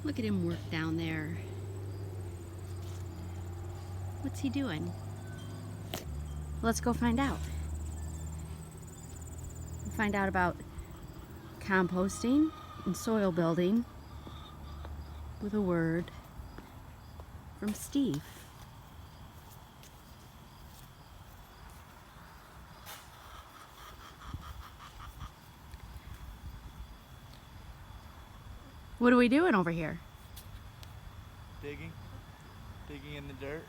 Look at him work down there. What's he doing? Let's go find out. We'll find out about composting and soil building with a word from Steve. What are we doing over here? Digging in the dirt.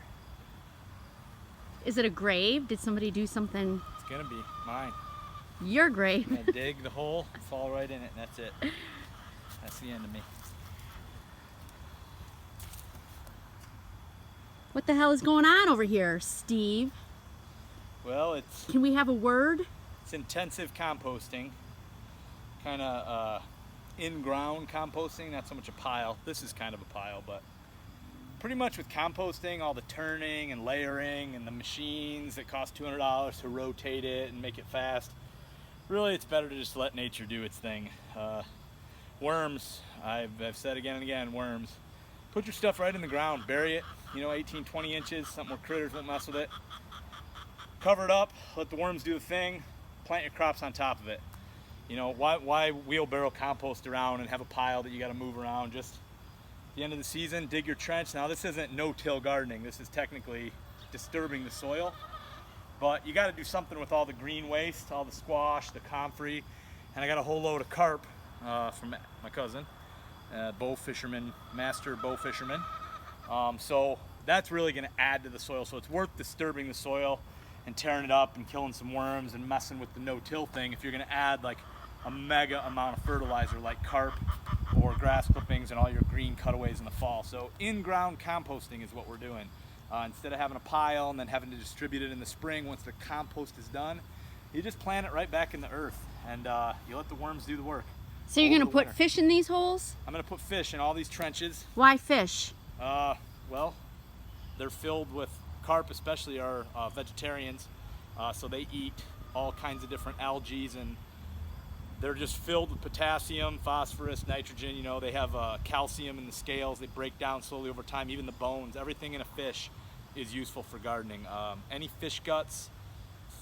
Is it a grave? Did somebody do something? It's gonna be mine. Your grave? I'm gonna dig the hole, fall right in it, and that's it. That's the end of me. What the hell is going on over here, Steve? Well, it's Can we have a word? intensive composting, kind of in-ground composting, not so much a pile. This is kind of a pile, but pretty much with composting, all the turning and layering and the machines that cost $200 to rotate it and make it fast, really it's better to just let nature do its thing. Worms, I've said again and again, worms. Put your stuff right in the ground, bury it, 18, 20 inches, something where critters won't mess with it. Cover it up, let the worms do the thing, plant your crops on top of it. Why wheelbarrow compost around and have a pile that you got to move around? Just at the end of the season, dig your trench. Now this isn't no-till gardening. This is technically disturbing the soil, but you got to do something with all the green waste, all the squash, the comfrey, and I got a whole load of carp from my cousin, bow fisherman, master bow fisherman. So that's really going to add to the soil. So it's worth disturbing the soil and tearing it up and killing some worms and messing with the no-till thing if you're going to add like a mega amount of fertilizer like carp or grass clippings and all your green cutaways in the fall. So in-ground composting is what we're doing. Instead of having a pile and then having to distribute it in the spring once the compost is done, you just plant it right back in the earth and you let the worms do the work. So you're going to put fish in these holes? I'm going to put fish in all these trenches. Why fish? Well, they're filled with carp, especially are vegetarians, so they eat all kinds of different algae, and they're just filled with potassium, phosphorus, nitrogen. They have calcium in the scales. They break down slowly over time. Even the bones, everything in a fish is useful for gardening. Any fish guts,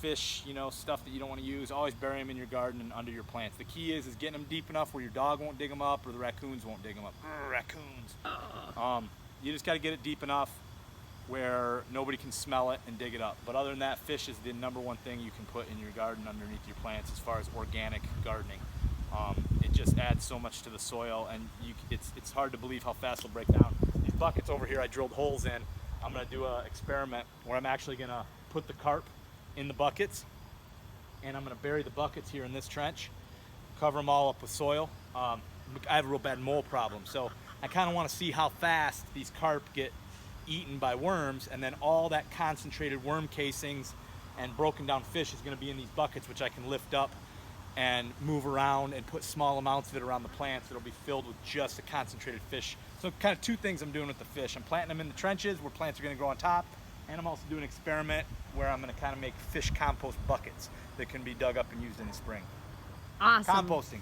fish, stuff that you don't want to use, always bury them in your garden and under your plants. The key is getting them deep enough where your dog won't dig them up or the raccoons won't dig them up. Raccoons. You just got to get it deep enough where nobody can smell it and dig it up. But other than that, fish is the #1 thing you can put in your garden underneath your plants as far as organic gardening. It just adds so much to the soil, and it's hard to believe how fast it'll break down. These buckets over here I drilled holes in. I'm going to do an experiment where I'm actually going to put the carp in the buckets, and I'm going to bury the buckets here in this trench, cover them all up with soil. I have a real bad mole problem, so I kind of want to see how fast these carp get eaten by worms, and then all that concentrated worm casings and broken down fish is going to be in these buckets, which I can lift up and move around and put small amounts of it around the plants. It'll be filled with just a concentrated fish. So kind of 2 things I'm doing with the fish. I'm planting them in the trenches where plants are going to grow on top, and I'm also doing an experiment where I'm going to kind of make fish compost buckets that can be dug up and used in the spring. Awesome. Composting.